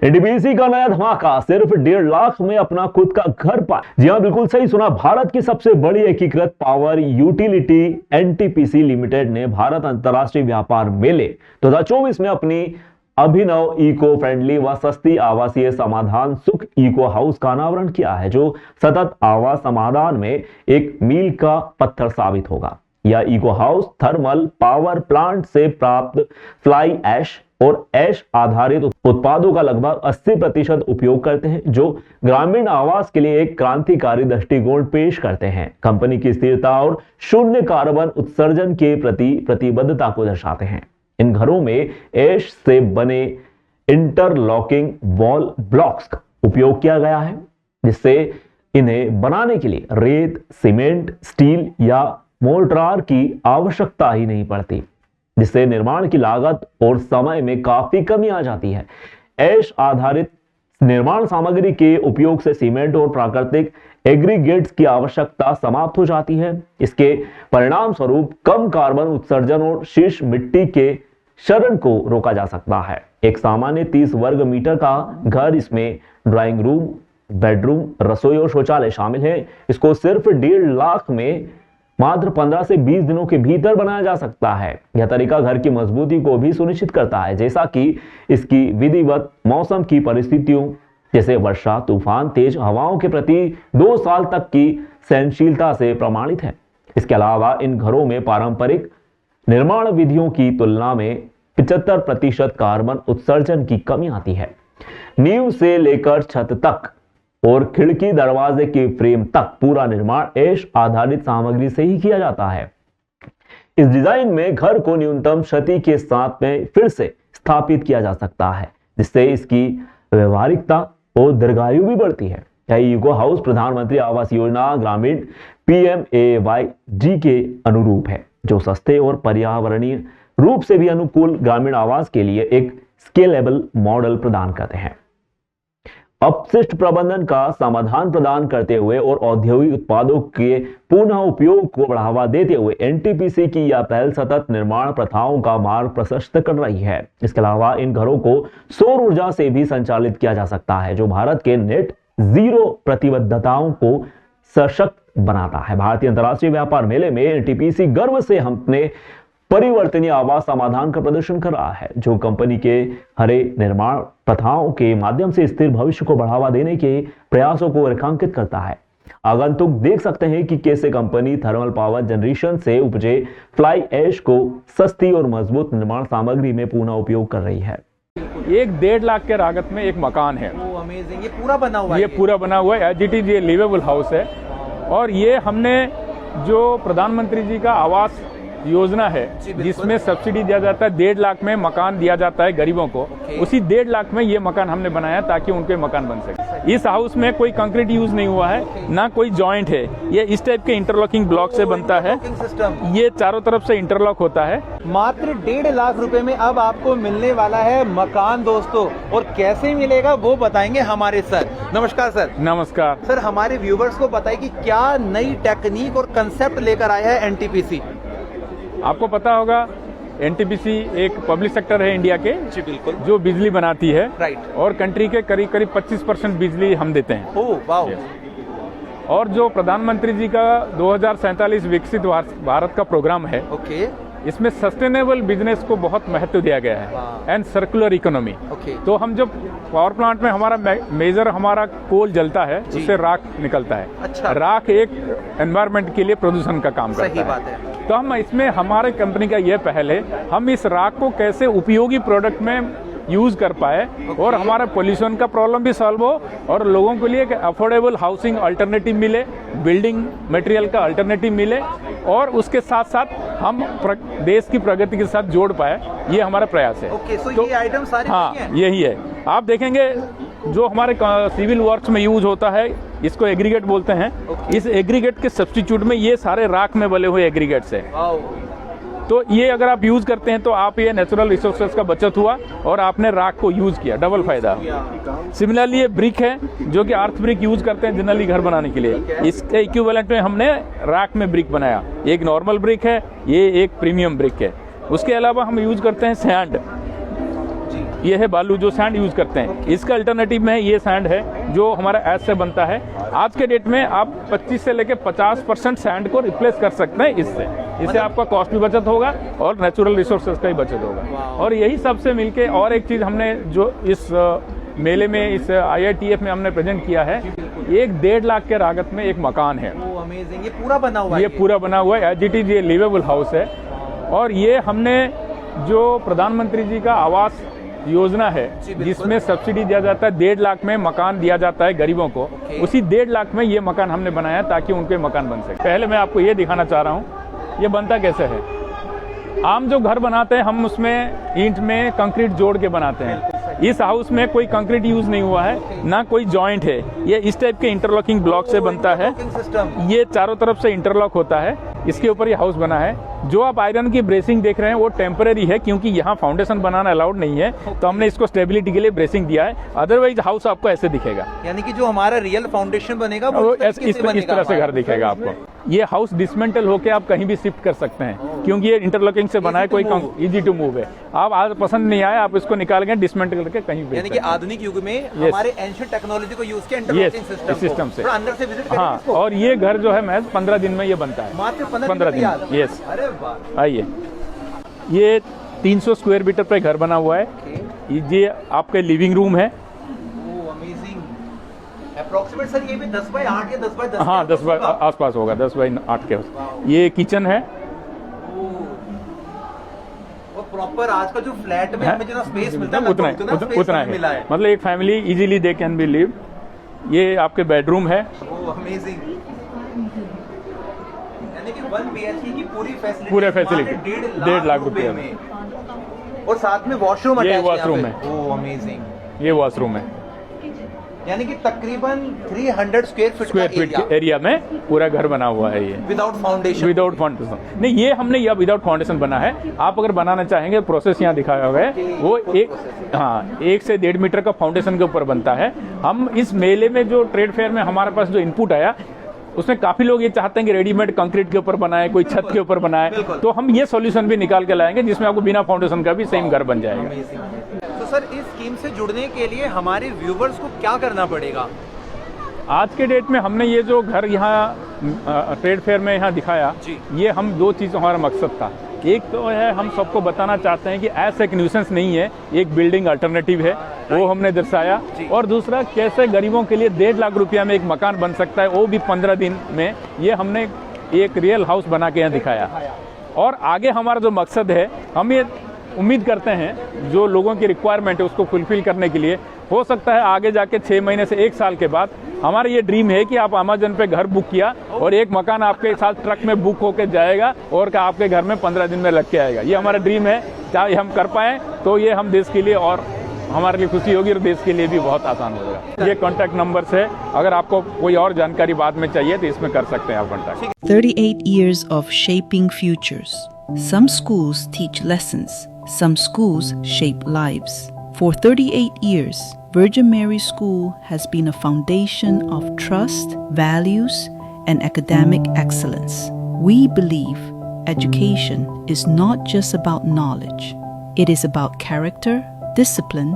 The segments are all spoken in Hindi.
एनटीपीसी का नया धमाका, सिर्फ 1.5 लाख में अपना खुद का घर पाए। जी हां, बिल्कुल सही सुना। भारत की सबसे बड़ी एकीकृत पावर यूटिलिटी एनटीपीसी लिमिटेड ने भारत अंतर्राष्ट्रीय व्यापार मेले 2024 में अपनी अभिनव इको फ्रेंडली व सस्ती आवासीय समाधान सुख इको हाउस का अनावरण किया है, जो सतत आवास समाधान में एक मील का पत्थर साबित होगा। यह eco house thermal power plant से प्राप्त फ्लाई ऐश और ऐश आधारित उत्पादों का लगभग 80% उपयोग करते हैं, जो ग्रामीण आवास के लिए एक क्रांतिकारी दृष्टिकोण पेश करते हैं। कंपनी की स्थिरता और शून्य कार्बन उत्सर्जन के प्रति प्रतिबद्धता को दर्शाते हैं। इन घरों में ऐश से बने इंटरलॉकिंग वॉल ब्लॉक्स का उपयोग किया गया है, जिससे इन्हें बनाने के लिए रेत, सीमेंट, स्टील या मोर्टार की आवश्यकता ही नहीं पड़ती, जिससे निर्माण की लागत और समय में काफी कमी आ जाती है। ऐश आधारित निर्माण सामग्री के उपयोग से सीमेंट और प्राकृतिक एग्रीगेट्स की आवश्यकता समाप्त हो जाती है। इसके परिणाम स्वरूप कम कार्बन उत्सर्जन और शीर्ष मिट्टी के क्षरण को रोका जा सकता है। एक सामान्य 30 वर्ग मीटर का घर, इसमें ड्राइंग रूम, बेडरूम, रसोई और शौचालय शामिल है। इसको सिर्फ 1.5 लाख में मात्र 15 से 20 दिनों के भीतर बनाया जा सकता है। यह तरीका घर की मजबूती को भी सुनिश्चित करता है, जैसा कि इसकी विधिवत मौसम की परिस्थितियों जैसे वर्षा, तूफान, तेज हवाओं के प्रति 2 साल तक की सहनशीलता से प्रमाणित है। इसके अलावा इन घरों में पारंपरिक निर्माण विधियों की तुलना में 75% कार्बन उत्सर्जन की कमी आती है। नींव से लेकर छत तक और खिड़की दरवाजे के फ्रेम तक पूरा निर्माण ऐश आधारित सामग्री से ही किया जाता है। इस डिजाइन में घर को न्यूनतम क्षति के साथ में फिर से स्थापित किया जा सकता है, जिससे इसकी व्यवहारिकता और दीर्घायु भी बढ़ती है। यह इको हाउस प्रधानमंत्री आवास योजना ग्रामीण PMAYG के अनुरूप है, जो सस्ते और पर्यावरणीय रूप से भी अनुकूल ग्रामीण आवास के लिए एक स्केलेबल मॉडल प्रदान करते हैं। अपशिष्ट प्रबंधन का समाधान प्रदान करते हुए और औद्योगिक उत्पादों के पुनः उपयोग को बढ़ावा देते हुए एनटीपीसी की यह पहल सतत निर्माण प्रथाओं का मार्ग प्रशस्त कर रही है। इसके अलावा इन घरों को सौर ऊर्जा से भी संचालित किया जा सकता है, जो भारत के नेट जीरो प्रतिबद्धताओं को सशक्त बनाता है। भारतीय अंतर्राष्ट्रीय व्यापार मेले में एनटीपीसी गर्व से अपने परिवर्तनीय आवास समाधान का प्रदर्शन कर रहा है, जो कंपनी के हरे निर्माण प्रथाओं के माध्यम से स्थिर भविष्य को बढ़ावा देने के प्रयासों को रेखांकित करता है। आगंतुक देख सकते हैं कि कैसे कंपनी थर्मल पावर जनरेशन से उपजे फ्लाई ऐश को सस्ती और मजबूत निर्माण सामग्री में पुनः उपयोग कर रही है। 1.5 लाख के लागत में एक मकान है। अमेजिंग। ये पूरा बना हुआ है? ये पूरा बना हुआ है, एज इट इज ये लिवेबल हाउस है। और ये हमने जो प्रधानमंत्री जी का आवास योजना है, जिसमें सब्सिडी दिया जाता है, 1.5 लाख में मकान दिया जाता है गरीबों को, उसी 1.5 लाख में ये मकान हमने बनाया ताकि उनके मकान बन सके। इस हाउस में कोई कंक्रीट यूज नहीं हुआ है, ना कोई जॉइंट है। ये इस टाइप के इंटरलॉकिंग ब्लॉक से बनता है। ये चारों तरफ से इंटरलॉक होता है। मात्र 1.5 लाख रुपए में अब आपको मिलने वाला है मकान दोस्तों, और कैसे मिलेगा वो बताएंगे हमारे सर। नमस्कार सर। नमस्कार सर, हमारे व्यूवर्स को बताइए कि क्या नई टेक्निक और कंसेप्ट लेकर आया है एनटीपीसी। आपको पता होगा एनटीपीसी एक पब्लिक सेक्टर है इंडिया के, जी बिल्कुल, जो बिजली बनाती है। राइट। और कंट्री के करीब करीब 25% बिजली हम देते हैं। Oh wow. और जो प्रधानमंत्री जी का 2047 विकसित भारत का प्रोग्राम है, ओके, इसमें सस्टेनेबल बिजनेस को बहुत महत्व दिया गया है एंड सर्कुलर इकोनॉमी। तो हम जब पावर प्लांट में हमारा मेजर हमारा कोल जलता है, उससे राख निकलता है। अच्छा। राख एक एनवायरनमेंट के लिए प्रदूषण का काम करता है। सही बात है। तो हम इसमें हमारे कंपनी का यह पहल है, हम इस राख को कैसे उपयोगी प्रोडक्ट में यूज कर पाए और हमारा पोल्यूशन का प्रॉब्लम भी सॉल्व हो और लोगों के लिए एक अफोर्डेबल हाउसिंग अल्टरनेटिव मिले, बिल्डिंग मटेरियल का अल्टरनेटिव मिले, और उसके साथ साथ हम देश की प्रगति के साथ जोड़ पाए। ये हमारा प्रयास है। ओके, तो ये आइटम सारे हाँ, यही है। आप देखेंगे जो हमारे सिविल वर्क्स में यूज होता है, इसको एग्रीगेट बोलते हैं। इस एग्रीगेट के सब्स्टिट्यूट में ये सारे राख में बने हुए एग्रीगेट्स है। तो ये अगर आप यूज करते हैं तो आप ये नेचुरल रिसोर्सेज का बचत हुआ और आपने राख को यूज किया, डबल फायदा। सिमिलरली ये ब्रिक है, जो कि अर्थ ब्रिक यूज करते हैं जनरली घर बनाने के लिए। इसके इक्विवेलेंट में हमने राख में ब्रिक बनाया। एक नॉर्मल ब्रिक है, ये एक प्रीमियम ब्रिक है। उसके अलावा हम यूज करते हैं सैंड। ये है बालू जो सैंड यूज करते हैं। इसका अल्टरनेटिव में ये सैंड है जो हमारा ऐश से बनता है। आज के डेट में आप 25 से लेकर 50% सैंड को रिप्लेस कर सकते हैं इससे आपका कॉस्ट भी बचत होगा और नेचुरल रिसोर्सेज का भी बचत होगा। और यही सबसे मिलके और एक चीज हमने जो इस मेले में इस IITF में हमने प्रेजेंट किया है, एक 1.5 लाख के लागत में एक मकान है। अमेजिंग, ये पूरा बना हुआ है। ये पूरा बना हुआ है, एज इट इज ये लिवेबल हाउस है। और ये हमने जो प्रधानमंत्री जी का आवास योजना है जिसमें सब्सिडी दिया जाता है, 1.5 लाख में मकान दिया जाता है गरीबों को, उसी 1.5 लाख में ये मकान हमने बनाया ताकि उनके मकान बन सके। पहले मैं आपको ये दिखाना चाह रहा हूँ ये बनता कैसे है। आम जो घर बनाते हैं हम उसमें ईंट में कंक्रीट जोड़ के बनाते हैं। इस हाउस में कोई कंक्रीट यूज नहीं हुआ है, ना कोई जॉइंट है। ये इस टाइप के इंटरलॉकिंग ब्लॉक से बनता है। ये चारों तरफ से इंटरलॉक होता है, इसके ऊपर ये हाउस बना है। जो आप आयरन की ब्रेसिंग देख रहे हैं वो टेम्पररी है क्योंकि यहाँ फाउंडेशन बनाना अलाउड नहीं है, तो हमने इसको स्टेबिलिटी के लिए ब्रेसिंग दिया है। अदरवाइज हाउस आपको ऐसे दिखेगा, यानी कि जो हमारा रियल फाउंडेशन बनेगा वो इस तरह से घर दिखेगा आपको। ये हाउस डिसमेंटल होके आप कहीं भी शिफ्ट कर सकते हैं क्योंकि ये इंटरलॉकिंग से बना है, कोई इजी टू मूव है। आप आज पसंद नहीं आए आप इसको निकाल के डिसमेंटल करके कहीं भी, यानी कि आधुनिक युग में हमारे एंशिएंट टेक्नोलॉजी को यूज किया इंटरलॉकिंग सिस्टम से अंदर से विजिट करें। हाँ, और ये घर जो है महज 15 दिन में ये बनता है, मात्र 15 दिन। यस, अरे वाह। आइए, ये 300 स्क्वायर मीटर पे घर बना हुआ है। ये आपके लिविंग रूम है। अप्रोक्सीमेट सर ये भी 10 बाय 8 या 10 बाय 10? हाँ, 10 बाय आसपास होगा, 10 बाय 8 के। ये किचन है और प्रॉपर आज का जो फ्लैट में हमें जितना स्पेस मिलता है उतना है। मतलब एक family easily they can be live. ये आपके बेडरूम है। अमेजिंग, यानी कि 1 BHK की पूरी फैसिलिटी 1.5 लाख रुपए में, और साथ में वॉशरूम ये वॉशरूम है। अमेजिंग, ये वॉशरूम है। यानी कि तकरीबन 300 स्क्वायर फीट एरिया में पूरा घर बना हुआ है। ये विदाउट फाउंडेशन नहीं, ये हमने यह विदाउट फाउंडेशन बना है। आप अगर बनाना चाहेंगे प्रोसेस यहाँ दिखाया हुआ है। वो 1 से 1.5 मीटर का फाउंडेशन के ऊपर बनता है। हम इस मेले में जो ट्रेड फेयर में हमारे पास जो इनपुट आया उसमें काफी लोग ये चाहते हैं कि रेडीमेड कंक्रीट के ऊपर बनाए, कोई छत के ऊपर बनाए, तो हम ये सॉल्यूशन भी निकाल के लाएंगे जिसमें आपको बिना फाउंडेशन का भी सेम घर बन जाएगा। तो सर इस स्कीम से जुड़ने के लिए हमारे व्यूवर्स को क्या करना पड़ेगा? आज के डेट में हमने ये जो घर यहाँ ट्रेड फेयर में यहाँ दिखाया, ये हम 2 चीज़ हमारा मकसद था। एक तो है हम सबको बताना चाहते हैं कि ऐसा एक न्यूसेंस नहीं है, एक बिल्डिंग अल्टरनेटिव है, वो हमने दर्शाया। और दूसरा कैसे गरीबों के लिए 1.5 लाख रुपया में एक मकान बन सकता है, वो भी 15 दिन में। ये हमने एक रियल हाउस बना के यहाँ दिखाया। और आगे हमारा जो मकसद है, हम ये उम्मीद करते हैं जो लोगों की रिक्वायरमेंट है उसको फुलफिल करने के लिए हो सकता है आगे जाके 6 महीने से 1 साल के बाद हमारा ये ड्रीम है कि आप अमेज़न पे घर बुक किया और एक मकान आपके साथ ट्रक में बुक होके जाएगा और आपके घर में 15 दिन में लग के आएगा। ये हमारा ड्रीम है। चाहे हम कर पाएँ तो ये हम देश के लिए और हमारे लिए खुशी होगी और देश के लिए भी बहुत आसान हो जाएगा। ये कॉन्टैक्ट नंबर है, अगर आपको कोई और जानकारी बाद में चाहिए तो इसमें कर सकते हैं आप contact. 38 years of shaping futures. Some schools teach lessons. Some schools shape lives. For 38 years, Virgin Mary School has been a foundation of trust, values, and academic excellence. We believe education is not just about knowledge. It is about character, discipline,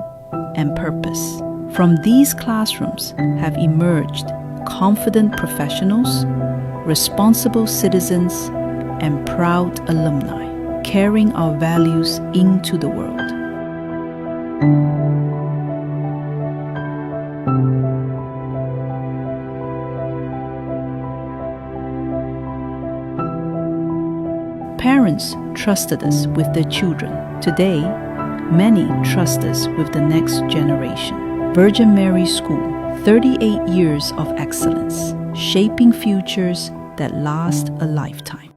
and purpose. From these classrooms have emerged confident professionals, responsible citizens, and proud alumni, carrying our values into the world. Parents trusted us with their children. Today, many trust us with the next generation. Virgin Mary School, 38 years of excellence, shaping futures that last a lifetime.